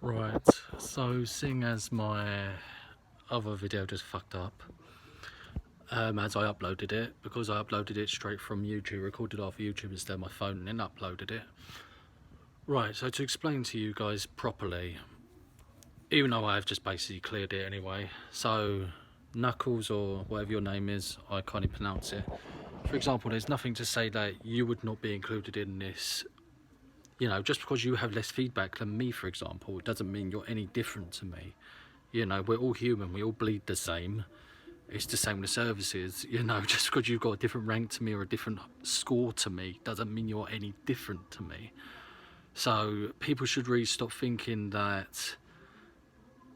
Right, so seeing as my other video just fucked up, as I uploaded it, because I uploaded it straight from YouTube, recorded off YouTube instead of my phone and then uploaded it. Right, so to explain to you guys properly, even though I've just basically cleared it anyway, so Knuckles, or whatever your name is, I can't even pronounce it. For example, there's nothing to say that you would not be included in this. You know, just because you have less feedback than me, for example, it doesn't mean you're any different to me. You know, we're all human, we all bleed the same. It's the same with services, you know, just because you've got a different rank to me or a different score to me doesn't mean you're any different to me. So people should really stop thinking that,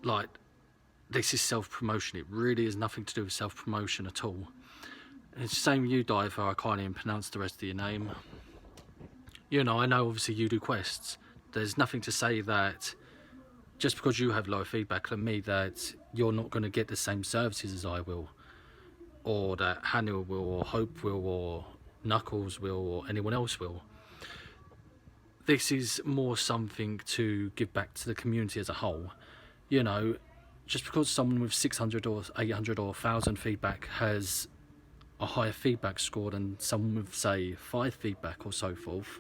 like, this is self-promotion. It really is nothing to do with self-promotion at all. And it's the same with you, Diver. I can't even pronounce the rest of your name. You know, I know obviously you do quests. There's nothing to say that just because you have lower feedback than me that you're not going to get the same services as I will, or that Hannah will, or Hope will, or Knuckles will, or anyone else will. This is more something to give back to the community as a whole. You know, just because someone with 600 or 800 or 1000 feedback has a higher feedback score than someone with, say, 5 feedback or so forth,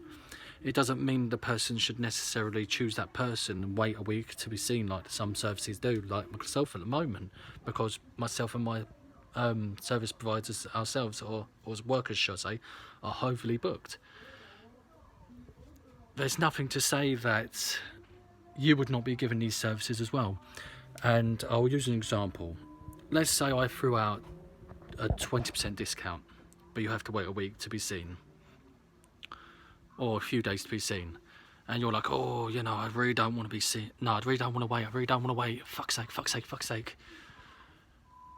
it doesn't mean the person should necessarily choose that person and wait a week to be seen like some services do, like myself at the moment, because myself and my service providers ourselves, or workers should I say, are overly booked. There's nothing to say that you would not be given these services as well. And I'll use an example. Let's say I threw out a 20% discount, but you have to wait a week to be seen, or a few days to be seen, and you're like, oh, you know, I really don't want to be seen. No, I really don't want to wait. I really don't want to wait. Fuck's sake, fuck's sake, fuck's sake.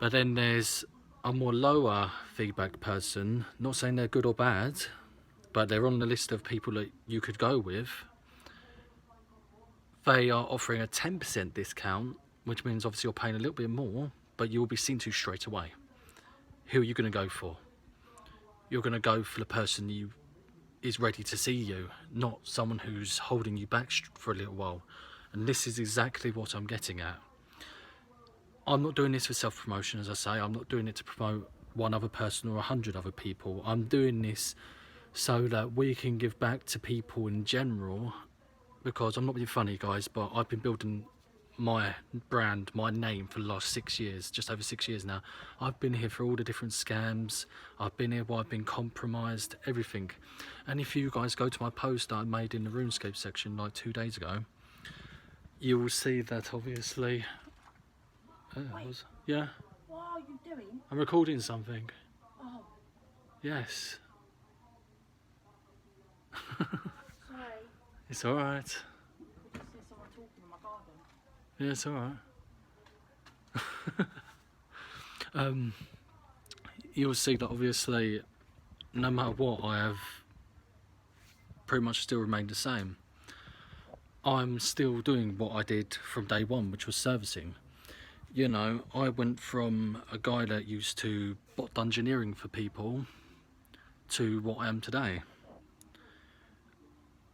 But then there's a more lower feedback person, not saying they're good or bad, but they're on the list of people that you could go with. They are offering a 10% discount, which means obviously you're paying a little bit more, but you'll be seen to straight away. Who are you going to go for? You're going to go for the person you is ready to see you, not someone who's holding you back for a little while. And this is exactly what I'm getting at. I'm not doing this for self-promotion, as I say. I'm not doing it to promote one other person or 100 other people. I'm doing this so that we can give back to people in general, because I'm not being funny, guys, but I've been building my brand, my name, for the last 6 years, just over 6 years now. I've been here for all the different scams. I've been here while I've been compromised, everything. And if you guys go to my post I made in the RuneScape section like 2 days ago, you will see that obviously. Wait, yeah. what are you doing? I'm recording something. Oh, Yes. sorry. It's alright. I just hear someone talking in my garden. Yeah, it's alright. You'll see that obviously no matter what, I have pretty much still remained the same. I'm still doing what I did from day one, which was servicing. You know, I went from a guy that used to bot dungeoneering for people to what I am today.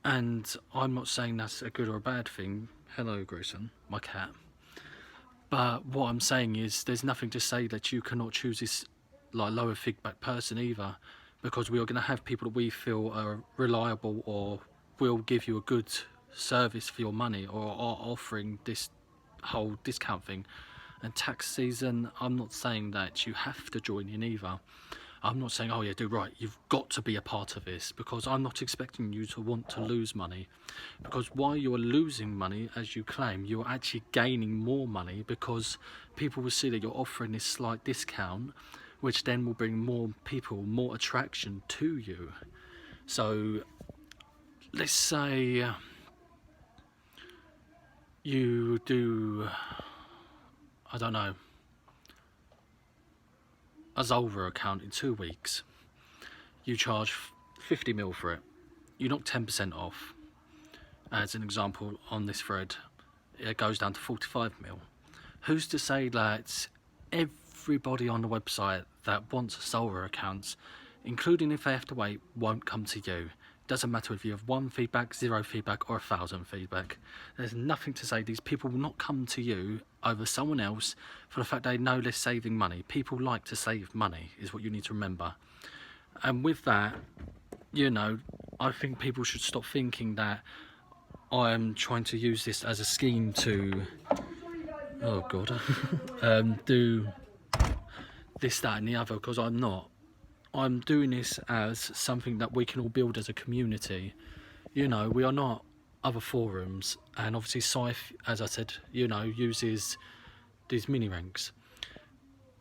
And I'm not saying that's a good or a bad thing. Hello, Grayson, my cat. But what I'm saying is there's nothing to say that you cannot choose this like lower feedback person either, because we are going to have people that we feel are reliable or will give you a good service for your money, or are offering this whole discount thing. And tax season, I'm not saying that you have to join in either. I'm not saying, oh yeah, do right, you've got to be a part of this, because I'm not expecting you to want to lose money. Because while you are losing money, as you claim, you're actually gaining more money, because people will see that you're offering this slight discount, which then will bring more people, more attraction to you. So let's say you do, I don't know, a Zolver account in 2 weeks. You charge 50 mil for it. You knock 10% off. As an example, on this thread, it goes down to 45 mil. Who's to say that everybody on the website that wants a Zolver account, including if they have to wait, won't come to you? Doesn't matter if you have 1 feedback, 0 feedback, or 1,000 feedback. There's nothing to say. These people will not come to you over someone else for the fact they know they're saving money. People like to save money, is what you need to remember. And with that, you know, I think people should stop thinking that I'm trying to use this as a scheme to, oh God, do this, that and the other, because I'm not. I'm doing this as something that we can all build as a community. You know, we are not other forums, and obviously Scythe, as I said, you know, uses these mini ranks.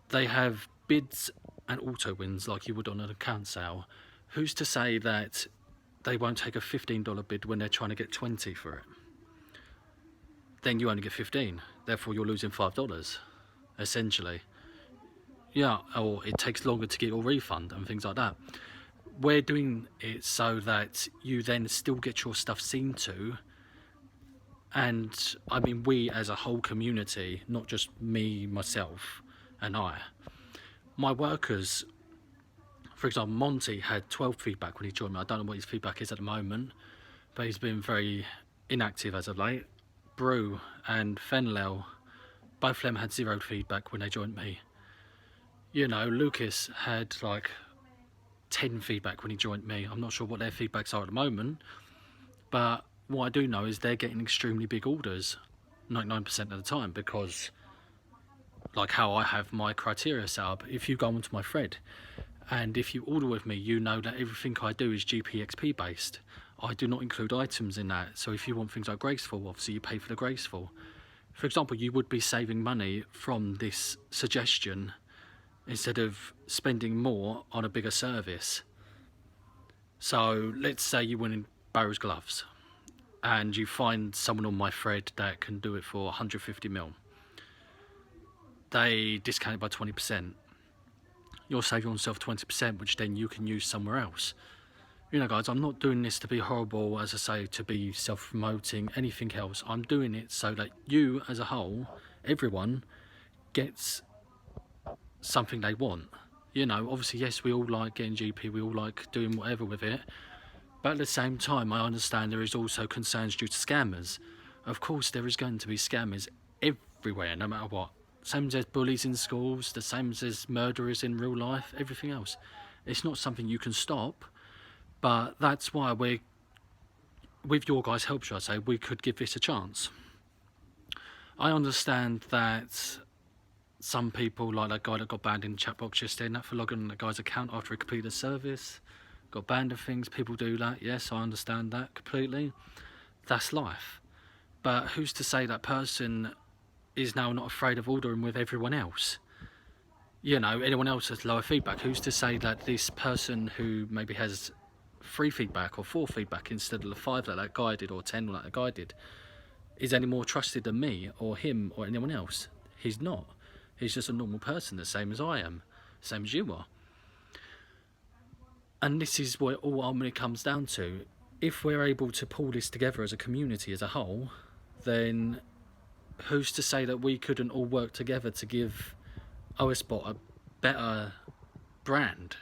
They have bids and auto wins like you would on an account sale. Who's to say that they won't take a $15 bid when they're trying to get 20 for it? Then you only get 15, therefore you're losing $5 essentially. Yeah, or it takes longer to get your refund and things like that. We're doing it so that you then still get your stuff seen to, and I mean we as a whole community, not just me, myself and I. My workers, for example, Monty had 12 feedback when he joined me. I don't know what his feedback is at the moment, but he's been very inactive as of late. Brew and Fenlel, both of them had 0 feedback when they joined me. You know, Lucas had like 10 feedback when he joined me. I'm not sure what their feedbacks are at the moment, but what I do know is they're getting extremely big orders 99% of the time, because like how I have my criteria set up. If you go onto my thread and if you order with me, you know that everything I do is GPXP based. I do not include items in that. So if you want things like Graceful, obviously you pay for the Graceful. For example, you would be saving money from this suggestion instead of spending more on a bigger service. So let's say you win in Barrow's gloves and you find someone on my thread that can do it for 150 mil. They discount it by 20%. You're saving yourself 20%, which then you can use somewhere else. You know, guys, I'm not doing this to be horrible, as I say, to be self-promoting, anything else. I'm doing it so that you as a whole, everyone, gets something they want. You know, obviously, yes, we all like getting GP, we all like doing whatever with it, but at the same time I understand there is also concerns due to scammers. Of course there is going to be scammers everywhere, no matter what. Same as there's bullies in schools, the same as there's murderers in real life, everything else. It's not something you can stop, but that's why we're, with your guys' help, should I say, we could give this a chance. I understand that some people, like that guy that got banned in the chat box just then, for logging on the guy's account after he completed a service, got banned of things. People do that. Yes, I understand that completely. That's life. But who's to say that person is now not afraid of ordering with everyone else? You know, anyone else has lower feedback. Who's to say that this person who maybe has 3 feedback or 4 feedback instead of the 5 that guy did, or 10 like that guy did, is any more trusted than me or him or anyone else? He's not. He's just a normal person, the same as I am, same as you are. And this is what it all ultimately comes down to. If we're able to pull this together as a community as a whole, then who's to say that we couldn't all work together to give OSBot a better brand?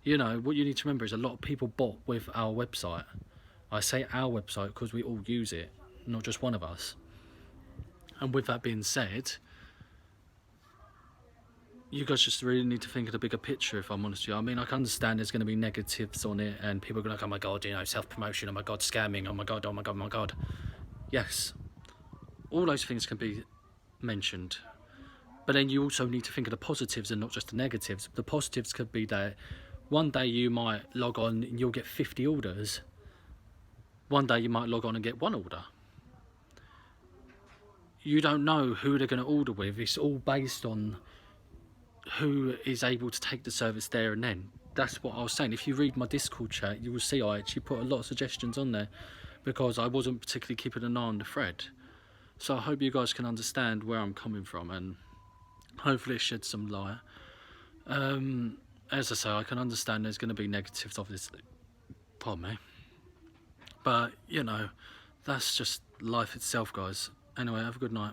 You know, what you need to remember is a lot of people bought with our website. I say our website because we all use it, not just one of us. And with that being said, you guys just really need to think of the bigger picture, if I'm honest with you. I mean, I can understand there's going to be negatives on it and people are going to go, oh my God, you know, self-promotion, oh my God, scamming, oh my God, oh my God, oh my God. Yes, all those things can be mentioned. But then you also need to think of the positives and not just the negatives. The positives could be that one day you might log on and you'll get 50 orders. One day you might log on and get 1 order. You don't know who they're going to order with. It's all based on who is able to take the service there and then. That's what I was saying. If you read my Discord chat, you will see I actually put a lot of suggestions on there because I wasn't particularly keeping an eye on the thread. So I hope you guys can understand where I'm coming from and hopefully it sheds some light. As I say, I can understand there's going to be negatives, obviously. Pardon me. But, you know, that's just life itself, guys. Anyway, have a good night.